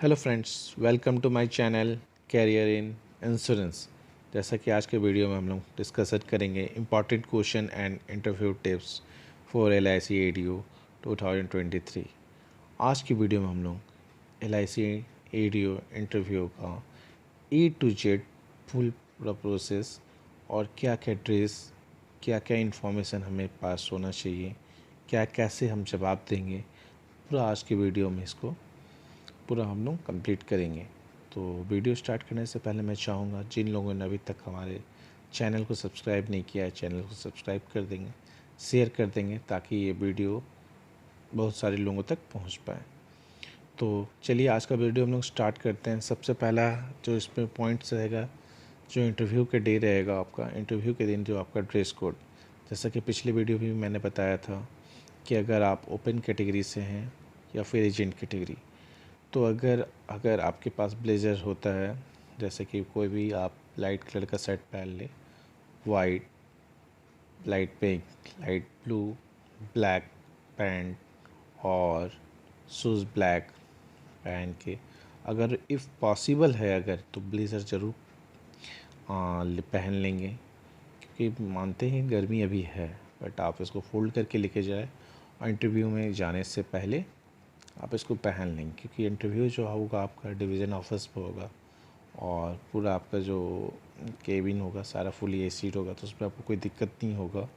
Hello friends, welcome to my channel career in insurance. जैसा कि आज के वीडियो में हम लोग डिस्कस करेंगे important question and interview tips for LIC ADU 2023। आज की वीडियो में हम लोग LIC ADU इंटरव्यू का A to Z फुल पूरा प्रोसेस और क्या क्या ड्रेस, क्या क्या इन्फॉर्मेशन हमें पास होना चाहिए, क्या कैसे हम जवाब देंगे, पूरा आज की वीडियो में इसको पूरा हम लोग कंप्लीट करेंगे। तो वीडियो स्टार्ट करने से पहले मैं चाहूँगा जिन लोगों ने अभी तक हमारे चैनल को सब्सक्राइब नहीं किया है, चैनल को सब्सक्राइब कर देंगे, शेयर कर देंगे ताकि ये वीडियो बहुत सारे लोगों तक पहुंच पाए। तो चलिए आज का वीडियो हम लोग स्टार्ट करते हैं। सबसे पहला जो इसमें पॉइंट्स रहेगा, जो इंटरव्यू के डे रहेगा आपका, इंटरव्यू के दिन जो आपका ड्रेस कोड, जैसा कि पिछले वीडियो में भी मैंने बताया था कि अगर आप ओपन कैटेगरी से हैं या फिर एजेंट कैटेगरी, तो अगर अगर आपके पास ब्लेज़र होता है, जैसे कि कोई भी आप लाइट कलर का शर्ट पहन ले, white, light pink, light blue, black pant और शूज़ ब्लैक पहन के, अगर इफ़ पॉसिबल है अगर, तो ब्लेज़र ज़रूर पहन लेंगे, क्योंकि मानते हैं गर्मी अभी है, बट आप इसको फोल्ड करके लेके जाए और इंटरव्यू में जाने से पहले आप इसको पहन लेंगे, क्योंकि इंटरव्यू जो होगा आपका डिवीज़न ऑफिस पे होगा और पूरा आपका जो केबिन होगा सारा फुली एसी होगा, तो उसमें आपको कोई दिक्कत नहीं होगा।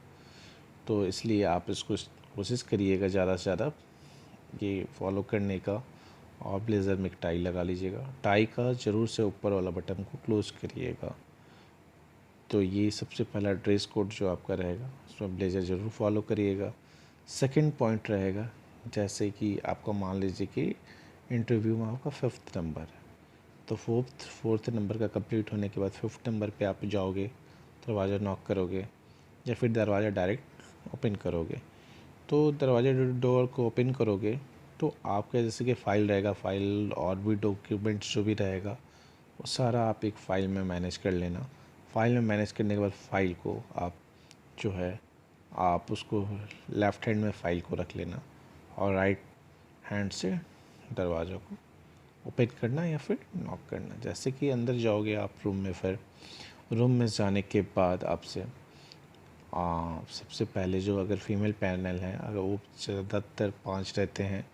तो इसलिए आप इसको कोशिश करिएगा ज़्यादा से ज़्यादा ये फॉलो करने का। और ब्लेज़र में एक टाई लगा लीजिएगा, टाई का ज़रूर से ऊपर वाला बटन को क्लोज करिएगा। तो ये सबसे पहला ड्रेस कोड जो आपका रहेगा, उसमें ब्लेज़र ज़रूर फॉलो करिएगा। सेकंड पॉइंट रहेगा, जैसे कि आपका मान लीजिए कि इंटरव्यू में आपका 5th नंबर है, तो फोर्थ नंबर का कंप्लीट होने के बाद 5th नंबर पे आप जाओगे, दरवाज़ा नॉक करोगे या फिर दरवाज़ा डायरेक्ट ओपन करोगे। तो दरवाज़ा डोर को ओपन करोगे तो आपका जैसे कि फ़ाइल रहेगा, फ़ाइल और भी डॉक्यूमेंट्स जो भी रहेगा वो सारा आप एक फ़ाइल में मैनेज कर लेना। फ़ाइल में मैनेज करने के बाद फ़ाइल को आप जो है आप उसको लेफ़्ट हैंड में फ़ाइल को रख लेना और राइट हैंड से दरवाज़ा को ओपन करना या फिर नॉक करना। जैसे कि अंदर जाओगे आप रूम में, फिर रूम में जाने के बाद आपसे सबसे पहले जो अगर फीमेल पैनल है, अगर वो ज़्यादातर 5 रहते हैं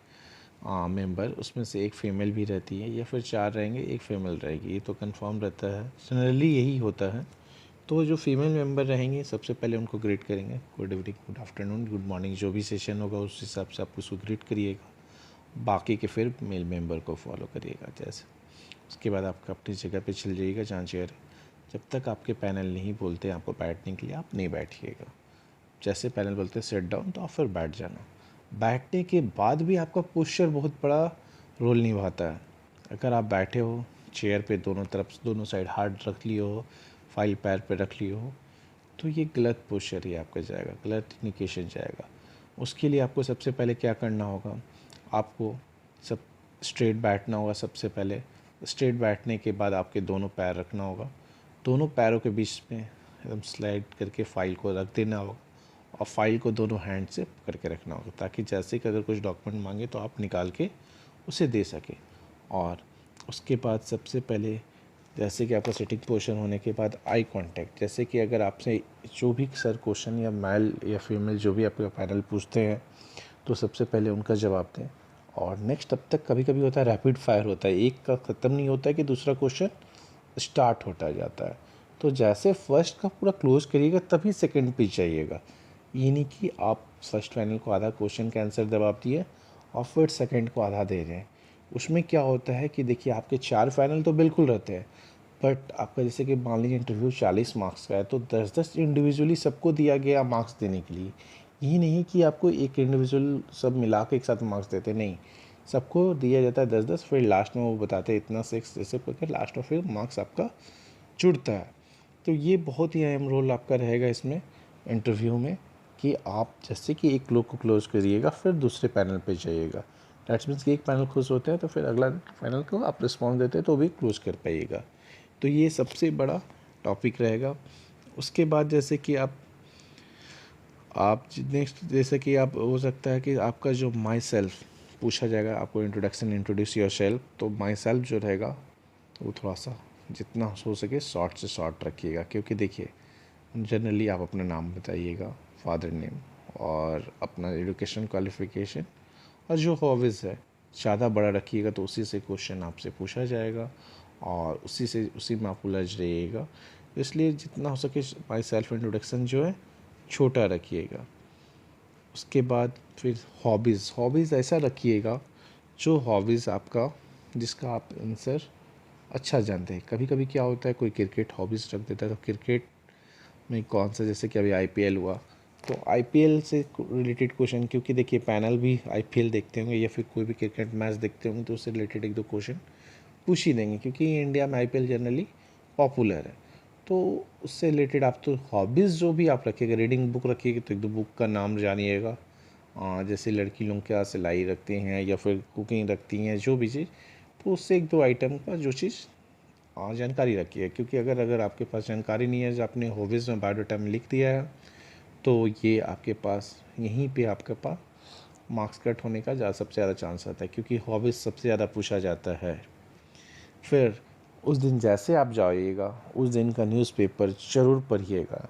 मेंबर, उसमें से एक फ़ीमेल भी रहती है या फिर 4 रहेंगे, एक फ़ीमेल रहेगी, ये तो कंफर्म रहता है, जनरली यही होता है। तो जो फीमेल मेंबर रहेंगे सबसे पहले उनको ग्रीट करेंगे, good evening, good afternoon, good morning, जो भी सेशन होगा उस हिसाब से आप उसको ग्रीट करिएगा। बाकी के फिर मेल मेंबर को फॉलो करिएगा जैसे। उसके बाद आप अपनी जगह पे चल जाइएगा जहाँ चेयर, जब तक आपके पैनल नहीं बोलते आपको बैठने के लिए आप नहीं बैठिएगा। जैसे पैनल बोलते हैं सेट डाउन, तो आप फिर बैठ जाना। बैठने के बाद भी आपका पोस्चर बहुत बड़ा रोल निभाता है। अगर आप बैठे हो चेयर पे, दोनों तरफ दोनों साइड हाथ रख लिए हो, फाइल पैर पे रख लिए हो, तो ये गलत पोस्चर ही आपका जाएगा, गलत इंडिकेशन जाएगा। उसके लिए आपको सबसे पहले क्या करना होगा, आपको सब स्ट्रेट बैठना होगा। सबसे पहले स्ट्रेट बैठने के बाद आपके दोनों पैर रखना होगा, दोनों पैरों के बीच में एकदम स्लाइड करके फ़ाइल को रख देना होगा और फाइल को दोनों हैंड से पकड़ के रखना होगा, ताकि जैसे कि अगर कुछ डॉक्यूमेंट मांगे तो आप निकाल के उसे दे सकें। और उसके बाद सबसे पहले जैसे कि आपका सिटिंग पोजीशन होने के बाद आई कांटेक्ट, जैसे कि अगर आपसे जो भी सर क्वेश्चन या मेल या फीमेल जो भी आपका पैनल पूछते हैं, तो सबसे पहले उनका जवाब दें। और नेक्स्ट तब तक कभी कभी होता है रैपिड फायर होता है, एक का ख़त्म नहीं होता है कि दूसरा क्वेश्चन स्टार्ट होता जाता है। तो जैसे फर्स्ट का पूरा क्लोज करिएगा तभी सेकंड पे जाइएगा। ये नहीं कि आप फर्स्ट पैनल को आधा क्वेश्चन का आंसर जवाब दिए और फिर सेकंड को आधा दे रहे हैं। उसमें क्या होता है कि देखिए आपके 4 फाइनल तो बिल्कुल रहते हैं, बट आपका जैसे कि मान लीजिए इंटरव्यू 40 मार्क्स का है, तो 10-10 इंडिविजुअली सबको दिया गया मार्क्स देने के लिए। यही नहीं कि आपको एक इंडिविजुअल सब मिला के एक साथ मार्क्स देते, नहीं, सबको दिया जाता है 10-10, फिर लास्ट में वो बताते हैं इतना 6 जैसे करके लास्ट में फिर मार्क्स आपका जुड़ता है। तो ये बहुत ही अहम रोल आपका रहेगा इसमें इंटरव्यू में, कि आप जैसे कि एक लोग को क्लोज करिएगा फिर दूसरे पैनल पे जाइएगा। दैट्स मीन्स कि एक पैनल क्लोज होता है तो फिर अगला पैनल को आप रिस्पॉन्स देते हैं तो भी क्लोज कर पाइएगा। तो ये सबसे बड़ा टॉपिक रहेगा। उसके बाद जैसे कि आप नेक्स्ट, जैसे कि आप हो सकता है कि आपका जो माई सेल्फ पूछा जाएगा आपको इंट्रोडक्शन, इंट्रोड्यूस योर सेल्फ, तो माई सेल्फ जो रहेगा वो थोड़ा सा जितना हो सके शॉर्ट से शॉर्ट रखिएगा, क्योंकि देखिए जनरली आप अपना नाम बताइएगा, फादर नेम और अपना एजुकेशन क्वालिफ़िकेशन और जो हॉबीज़ है ज़्यादा बड़ा रखिएगा तो उसी से क्वेश्चन आपसे पूछा जाएगा और उसी में आप उलझ रहिएगा। इसलिए जितना हो सके माई सेल्फ इंट्रोडक्शन जो है छोटा रखिएगा। उसके बाद फिर हॉबीज़ ऐसा रखिएगा जो हॉबीज़ आपका जिसका आप आंसर अच्छा जानते हैं। कभी कभी क्या होता है कोई क्रिकेट हॉबीज़ रख देता है, तो क्रिकेट में कौन सा, जैसे कि अभी आईपीएल हुआ तो आईपीएल से रिलेटेड क्वेश्चन, क्योंकि देखिए पैनल भी आईपीएल देखते होंगे या फिर कोई भी क्रिकेट मैच देखते होंगे तो उससे रिलेटेड एक दो क्वेश्चन पूछ ही देंगे, क्योंकि इंडिया में आईपीएल जनरली पॉपुलर है। तो उससे रिलेटेड आप तो हॉबीज़ जो भी आप रखिएगा, रीडिंग बुक रखिएगा तो एक दो बुक का नाम जानिएगा, जैसे लड़की लोग क्या सिलाई रखती हैं या फिर कुकिंग रखती हैं, जो भी चीज़, तो उससे एक दो आइटम का जो चीज़ जानकारी रखिए। क्योंकि अगर आपके पास जानकारी नहीं है, जो आपने हॉबीज़ में बायोडाटा में लिख दिया है, तो ये आपके पास यहीं पे आपके पास मार्क्स कट होने का सबसे ज़्यादा चांस आता है, क्योंकि हॉबीज़ सबसे ज़्यादा पूछा जाता है। फिर उस दिन जैसे आप जाइएगा उस दिन का न्यूज़पेपर ज़रूर पढ़िएगा।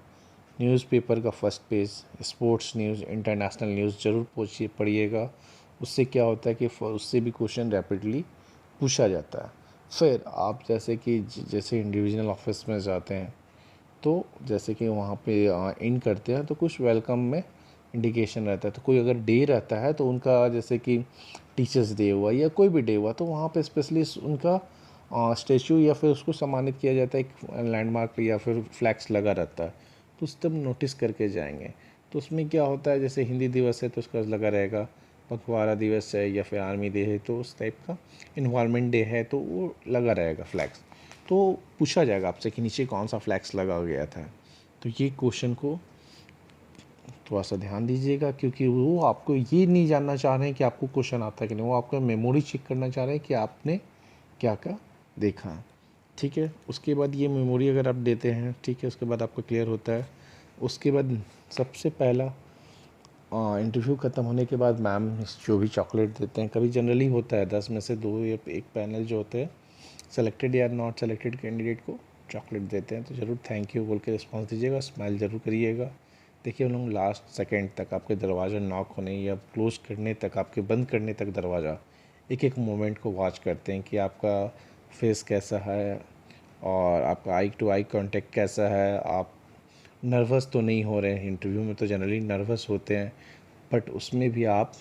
न्यूज़पेपर का first page sports news, international news ज़रूर पढ़िएगा। उससे क्या होता है कि उससे भी क्वेश्चन रैपिडली पूछा जाता है। फिर आप जैसे इंडिविजुअल ऑफिस में जाते हैं तो जैसे कि वहाँ पे इन करते हैं तो कुछ वेलकम में इंडिकेशन रहता है, तो कोई अगर डे रहता है तो उनका जैसे कि टीचर्स डे हुआ या कोई भी डे हुआ तो वहाँ पे स्पेशली उनका स्टेचू या फिर उसको सम्मानित किया जाता है, एक लैंडमार्क या फिर फ्लैक्स लगा रहता है, तो उस तब नोटिस करके जाएंगे। तो उसमें क्या होता है, जैसे हिंदी दिवस है तो उसका लगा रहेगा, पखवाड़ा दिवस है या फिर आर्मी डे है तो उस टाइप का, इन्वायरमेंट डे है तो वो लगा रहेगा फ्लैक्स। तो पूछा जाएगा आपसे कि नीचे कौन सा फ्लैक्स लगा गया था। तो ये क्वेश्चन को थोड़ा सा ध्यान दीजिएगा, क्योंकि वो आपको ये नहीं जानना चाह रहे हैं कि आपको क्वेश्चन आता है कि नहीं, वो आपका मेमोरी चेक करना चाह रहे हैं कि आपने क्या क्या देखा है। ठीक है, उसके बाद ये मेमोरी अगर आप देते हैं, ठीक है, उसके बाद आपका क्लियर होता है। उसके बाद सबसे पहला इंटरव्यू ख़त्म होने के बाद मैम जो भी चॉकलेट देते हैं, कभी जनरली होता है 10 में से 2 या एक पैनल जो होते हैं सेलेक्टेड या नॉट सेलेक्टेड कैंडिडेट को चॉकलेट देते हैं, तो ज़रूर थैंक यू बोल के रिस्पॉन्स दीजिएगा, स्माइल ज़रूर करिएगा। देखिए उन लोग लास्ट सेकंड तक आपके दरवाज़ा नॉक होने या क्लोज़ करने तक, आपके बंद करने तक दरवाज़ा एक एक मोमेंट को वॉच करते हैं कि आपका फेस कैसा है और आपका आई टू आई कांटेक्ट कैसा है, आप नर्वस तो नहीं हो रहे हैं। इंटरव्यू में तो जनरली नर्वस होते हैं, बट उसमें भी आप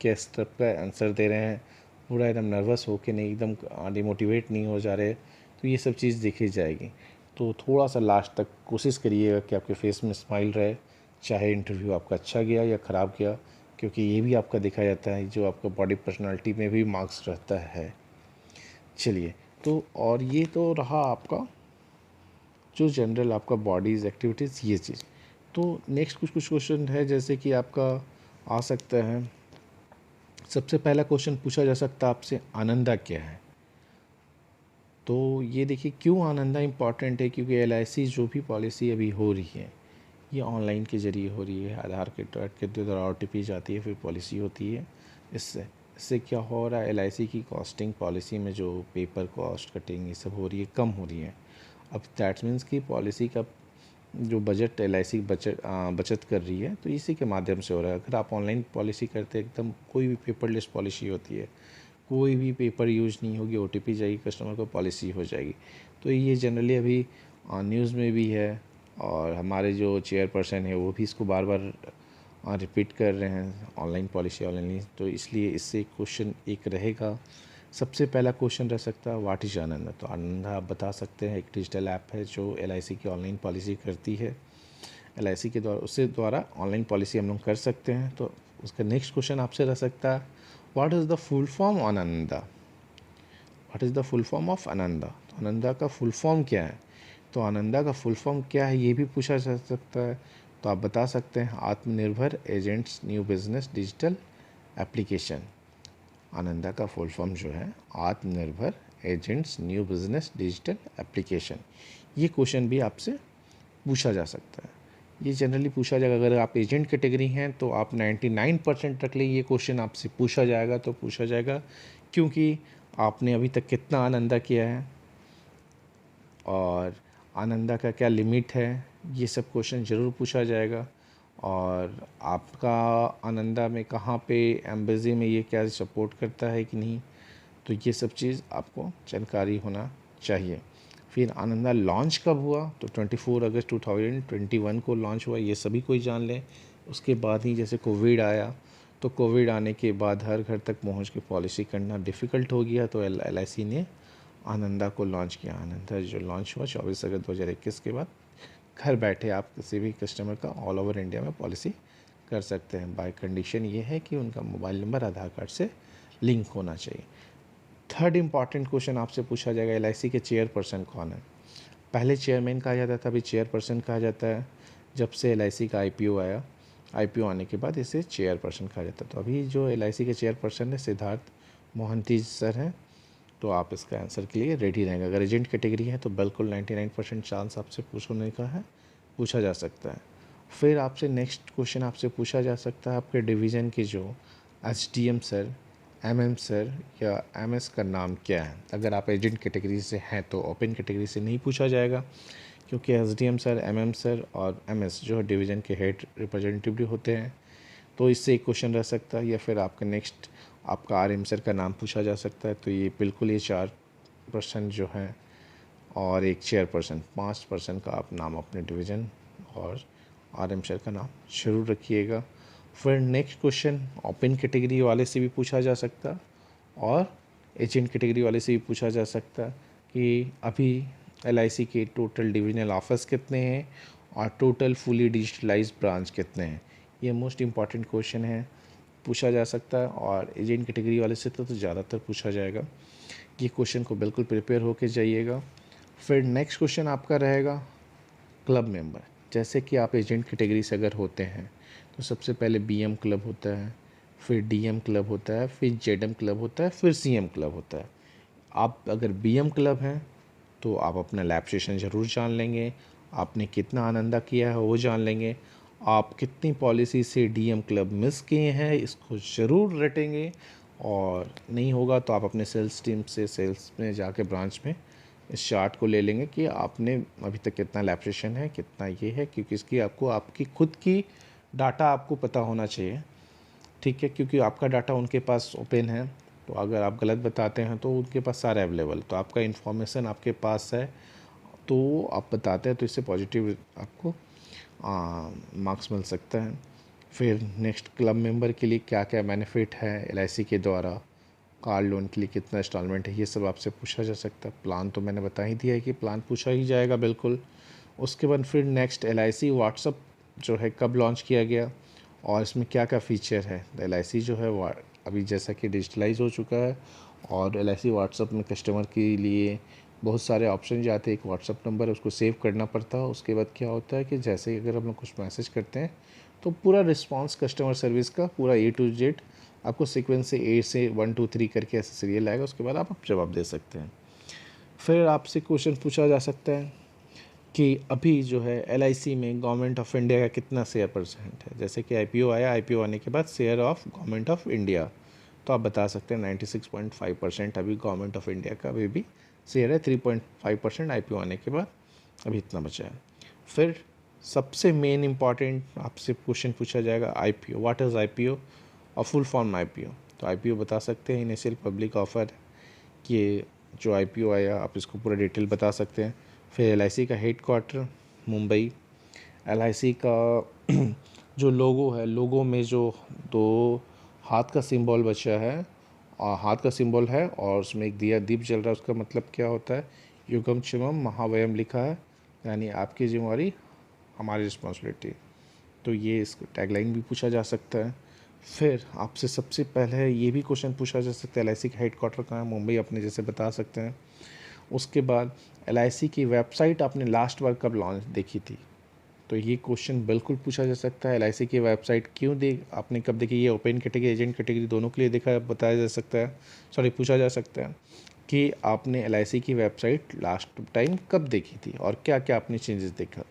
किस स्टेप का आंसर दे रहे हैं, पूरा एकदम नर्वस हो के नहीं, एकदम डिमोटिवेट नहीं हो जा रहे, तो ये सब चीज़ देखी जाएगी। तो थोड़ा सा लास्ट तक कोशिश करिएगा कि आपके फेस में स्माइल रहे, चाहे इंटरव्यू आपका अच्छा गया या ख़राब गया, क्योंकि ये भी आपका देखा जाता है, जो आपका बॉडी पर्सनालिटी में भी मार्क्स रहता है। चलिए, तो और ये तो रहा आपका जो जनरल आपका बॉडीज़ एक्टिविटीज़ ये चीज़। तो नेक्स्ट कुछ क्वेश्चन है, जैसे कि आपका आ सकता है, सबसे पहला क्वेश्चन पूछा जा सकता है आपसे, आनंदा क्या है। तो ये देखिए क्यों आनंदा इम्पॉर्टेंट है, क्योंकि एलआईसी जो भी पॉलिसी अभी हो रही है ये ऑनलाइन के ज़रिए हो रही है, आधार के द्वारा ओटीपी जाती है, फिर पॉलिसी होती है। इससे क्या हो रहा है, एलआईसी की कॉस्टिंग पॉलिसी में जो पेपर कॉस्ट कटिंग ये सब हो रही है, कम हो रही है। अब दैट मीन्स की पॉलिसी का जो बजट एलआईसी बचत कर रही है, तो इसी के माध्यम से हो रहा है। अगर आप ऑनलाइन पॉलिसी करते हैं, एकदम कोई भी पेपरलेस पॉलिसी होती है, कोई भी पेपर यूज नहीं होगी, ओटीपी जाएगी कस्टमर को, पॉलिसी हो जाएगी। तो ये जनरली अभी न्यूज़ में भी है और हमारे जो चेयरपर्सन है वो भी इसको बार बार रिपीट कर रहे हैं, ऑनलाइन पॉलिसी ऑनलाइन। तो इसलिए इससे क्वेश्चन एक रहेगा, सबसे पहला क्वेश्चन रह सकता है व्हाट इज़ आनंदा। तो आनंदा आप बता सकते हैं एक डिजिटल ऐप है जो एलआईसी की ऑनलाइन पॉलिसी करती है, एलआईसी के द्वारा, उससे द्वारा ऑनलाइन पॉलिसी हम लोग कर सकते हैं। तो उसका नेक्स्ट क्वेश्चन आपसे रह सकता है, what is the full form on Ananda, what is the full form of Ananda. तो आनंदा का फुल फॉर्म क्या है, तो आनंदा का फुल फॉर्म क्या है ये भी पूछा जा सकता है। तो आप बता सकते हैं आत्मनिर्भर agents new business digital application. Ananda का फुल फॉर्म जो है आत्मनिर्भर agents new business digital application. ये क्वेश्चन भी आपसे पूछा जा सकता है। ये जनरली पूछा जाएगा। अगर आप एजेंट कैटेगरी हैं तो आप 99% रख लें, ये क्वेश्चन आपसे पूछा जाएगा तो पूछा जाएगा, क्योंकि आपने अभी तक कितना आनंदा किया है और आनंदा का क्या लिमिट है, ये सब क्वेश्चन ज़रूर पूछा जाएगा। और आपका आनंदा में कहाँ पे एम्बेसी में ये क्या सपोर्ट करता है कि नहीं, तो ये सब चीज़ आपको जानकारी होना चाहिए। फिर आनंदा लॉन्च कब हुआ, तो 24 अगस्त 2021 को लॉन्च हुआ, ये सभी कोई जान लें। उसके बाद ही जैसे कोविड आया, तो कोविड आने के बाद हर घर तक पहुंच के पॉलिसी करना डिफ़िकल्ट हो गया, तो LIC ने आनंदा को लॉन्च किया। आनंदा जो लॉन्च हुआ 24 अगस्त 2021 के बाद, घर बैठे आप किसी भी कस्टमर का ऑल ओवर इंडिया में पॉलिसी कर सकते हैं। बाय कंडीशन ये है कि उनका मोबाइल नंबर आधार कार्ड से लिंक होना चाहिए। थर्ड इम्पॉर्टेंट क्वेश्चन आपसे पूछा जाएगा, LIC के चेयरपर्सन कौन है। पहले चेयरमैन कहा जाता था, अभी चेयरपर्सन कहा जाता है। जब से LIC का IPO आया, IPO आने के बाद इसे चेयरपर्सन कहा जाता है। तो अभी जो LIC के चेयरपर्सन है सिद्धार्थ मोहंती सर हैं। तो आप इसका आंसर के लिए रेडी रहेंगे। अगर एजेंट कैटेगरी है तो बिल्कुल 99% चांस आपसे पूछने का है, पूछा जा सकता है। फिर आपसे नेक्स्ट क्वेश्चन आपसे पूछा जा सकता है, आपके डिवीज़न के जो SDM सर, MM सर या MS का नाम क्या है। अगर आप एजेंट कैटेगरी से हैं तो ओपन कैटेगरी से नहीं पूछा जाएगा, क्योंकि SDM सर, MM सर और MS जो डिवीज़न के हेड रिप्रेजेंटेटिव होते हैं, तो इससे एक क्वेश्चन रह सकता है। या फिर आपका नेक्स्ट आपका RM सर का नाम पूछा जा सकता है। तो ये बिल्कुल ये 4% जो हैं और एक चेयरपर्सन, 5% का आप नाम अपने डिवीज़न और RM सर का नाम जरूर रखिएगा। फिर नेक्स्ट क्वेश्चन ओपन कैटेगरी वाले से भी पूछा जा सकता और एजेंट कैटेगरी वाले से भी पूछा जा सकता कि अभी LIC के टोटल डिविजनल ऑफिस कितने हैं और टोटल फुली डिजिटलाइज्ड ब्रांच कितने हैं। ये मोस्ट इम्पॉर्टेंट क्वेश्चन है, पूछा जा सकता है। और एजेंट कैटेगरी वाले से तो ज़्यादातर पूछा जाएगा। ये क्वेश्चन को बिल्कुल प्रिपेयर होके जाइएगा। फिर नेक्स्ट क्वेश्चन आपका रहेगा क्लब मेंबर। जैसे कि आप एजेंट कैटेगरी से अगर होते हैं तो सबसे पहले BM क्लब होता है, फिर DM क्लब होता है, फिर ZM क्लब होता है, फिर CM क्लब होता है। आप अगर BM क्लब हैं तो आप अपना लैब सेशन ज़रूर जान लेंगे, आपने कितना आनंदा किया है वो जान लेंगे, आप कितनी पॉलिसी से DM क्लब मिस किए हैं इसको ज़रूर रटेंगे। और नहीं होगा तो आप अपने सेल्स टीम से सेल्स में जाके ब्रांच में इस चार्ट को ले लेंगे कि आपने अभी तक कितना लैब सेशन है, कितना ये है, क्योंकि इसकी आपको आपकी खुद की डाटा आपको पता होना चाहिए, ठीक है। क्योंकि आपका डाटा उनके पास ओपन है, तो अगर आप गलत बताते हैं तो उनके पास सारा अवेलेबल, तो आपका इन्फॉर्मेशन आपके पास है तो आप बताते हैं, तो इससे पॉजिटिव आपको मार्क्स मिल सकता है। फिर नेक्स्ट क्लब मेंबर के लिए क्या क्या बेनिफिट है LIC के द्वारा, कार लोन के लिए कितना इंस्टॉलमेंट है, ये सब आपसे पूछा जा सकता है। प्लान तो मैंने बता ही दिया है कि प्लान पूछा ही जाएगा बिल्कुल। उसके बाद फिर नेक्स्ट LIC व्हाट्सअप जो है कब लॉन्च किया गया और इसमें क्या क्या फ़ीचर है। LIC जो है अभी जैसा कि डिजिटलाइज हो चुका है और LIC व्हाट्सअप में कस्टमर के लिए बहुत सारे ऑप्शन जाते हैं। एक व्हाट्सअप नंबर है, उसको सेव करना पड़ता है। उसके बाद क्या होता है कि जैसे ही अगर हम लोग कुछ मैसेज करते हैं तो पूरा रिस्पांस कस्टमर सर्विस का पूरा A to Z आपको सीक्वेंस से A से 1 2 3 करके ऐसे सीरियल आएगा। उसके बाद आप जवाब दे सकते हैं। फिर आपसे क्वेश्चन पूछा जा सकता है कि अभी जो है LIC में गवर्नमेंट ऑफ इंडिया का कितना शेयर परसेंट है। जैसे कि IPO आया, IPO आने के बाद share of government of India, तो आप बता सकते हैं 96.5% अभी गवर्नमेंट ऑफ इंडिया का अभी भी शेयर है। 3.5% IPO आने के बाद अभी इतना बचा है। फिर सबसे मेन इम्पॉर्टेंट आपसे क्वेश्चन पूछा जाएगा IPO, व्हाट इज़ IPO और फुल फॉर्म IPO। तो IPO बता सकते हैं इनिशियल पब्लिक ऑफर, कि जो IPO आया आप इसको पूरा डिटेल बता सकते हैं। फिर LIC का हेड क्वार्टर मुंबई, LIC का जो लोगो है, लोगो में जो दो हाथ का सिंबल बचा है और हाथ का सिंबल है और उसमें एक दिया दीप जल रहा है, उसका मतलब क्या होता है, युगम चिमम महावयम लिखा है, यानी आपकी जिम्मेवारी हमारी रिस्पॉन्सिबिलिटी। तो ये इसको टैगलाइन भी पूछा जा सकता है। फिर आपसे सबसे पहले ये भी क्वेश्चन पूछा जा सकता है LIC का हेड क्वार्टर कहाँ है, मुंबई अपने जैसे बता सकते हैं। उसके बाद LIC की वेबसाइट आपने लास्ट बार कब लॉन्च देखी थी, तो ये क्वेश्चन बिल्कुल पूछा जा सकता है। LIC की वेबसाइट क्यों आपने कब देखी, ये ओपन कैटेगरी एजेंट कैटेगरी दोनों के लिए देखा बताया जा सकता है, पूछा जा सकता है कि आपने LIC की वेबसाइट लास्ट टाइम कब देखी थी और क्या क्या आपने चेंजेस देखा।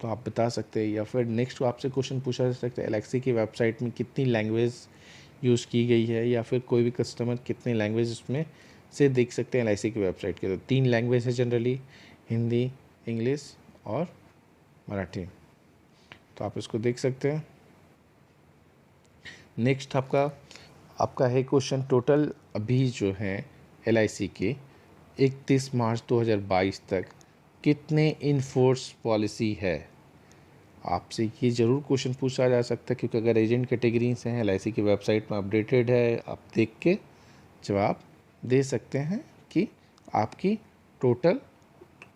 तो आप बता सकते हैं। या फिर नेक्स्ट आपसे क्वेश्चन पूछा जा सकता है LIC की वेबसाइट में कितनी लैंग्वेज यूज़ की गई है, या फिर कोई भी कस्टमर कितने लैंग्वेज उसमें से देख सकते हैं LIC की वेबसाइट के। तो 3 लैंग्वेज है जनरली, हिंदी, इंग्लिश और मराठी। तो आप इसको देख सकते हैं। नेक्स्ट आपका है क्वेश्चन, टोटल अभी जो है LIC के 31 मार्च 2022 तक कितने इनफोर्स पॉलिसी है। आपसे ये ज़रूर क्वेश्चन पूछा जा सकता है, क्योंकि अगर एजेंट कैटेगरी से हैं LIC की वेबसाइट में अपडेटेड है, आप देख के जवाब दे सकते हैं कि आपकी टोटल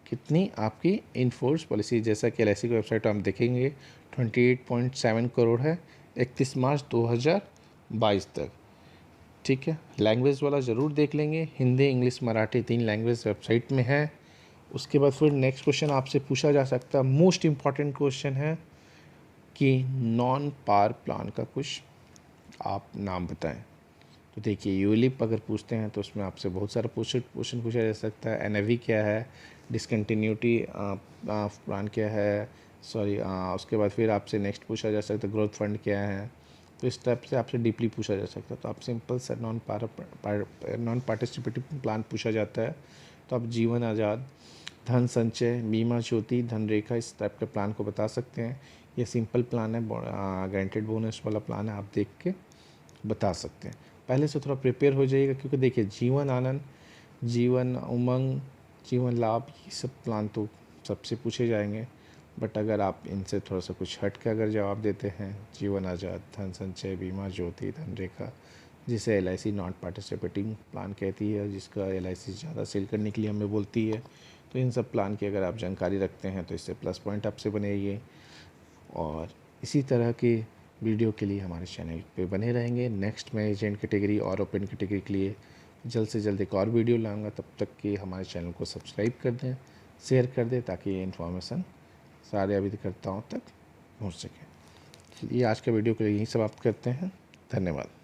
कितनी आपकी इनफोर्स पॉलिसी। जैसा कि LIC की वेबसाइट हम देखेंगे 28.7 करोड़ है 31 मार्च 2022 तक। ठीक है, लैंग्वेज वाला ज़रूर देख लेंगे, Hindi, English, Marathi 3 language website में है। उसके बाद फिर नेक्स्ट क्वेश्चन आपसे पूछा जा सकता है, मोस्ट इम्पॉर्टेंट क्वेश्चन है कि नॉन पार प्लान का कुछ आप नाम बताएं। तो देखिए, यूलिप अगर पूछते हैं तो उसमें आपसे बहुत सारा क्वेश्चन पूछा जा सकता है। NAV क्या है, डिसकंटिन्यूटी प्लान क्या है, उसके बाद फिर आपसे नेक्स्ट पूछा जा सकता है ग्रोथ फंड क्या है। तो इस टाइप से आपसे डीपली पूछा जा सकता है। तो आप सिंपल सा नॉन पार्टिसिपेटिव प्लान पूछा जाता है तो आप जीवन आज़ाद, धन संचय, बीमा ज्योति, धनरेखा इस टाइप के प्लान को बता सकते हैं। ये सिंपल प्लान है, गारंटेड बोनस वाला प्लान है, आप देख के बता सकते हैं। पहले से थोड़ा प्रिपेयर हो जाइएगा, क्योंकि देखिए जीवन आनंद, जीवन उमंग, जीवन लाभ ये सब प्लान तो सबसे पूछे जाएंगे। बट अगर आप इनसे थोड़ा सा कुछ हट के अगर जवाब देते हैं, जीवन आज़ाद, धन संचय, बीमा ज्योति, धनरेखा, जिसे LIC नॉट पार्टिसिपेटिंग प्लान कहती है, जिसका LIC ज़्यादा सेल करने के लिए हमें बोलती है, तो इन सब प्लान की अगर आप जानकारी रखते हैं तो इससे प्लस पॉइंट आपसे बनेगी। और इसी तरह के वीडियो के लिए हमारे चैनल पे बने रहेंगे। नेक्स्ट मैं एजेंट कैटेगरी और ओपन कैटेगरी के लिए जल्द से जल्द एक और वीडियो लाऊंगा। तब तक कि हमारे चैनल को सब्सक्राइब कर दें, शेयर कर दें, ताकि ये इन्फॉर्मेशन सारे अभिकर्ताओं तक पहुंच सके। चलिए, आज का वीडियो के लिए यहीं समाप्त करते हैं। धन्यवाद।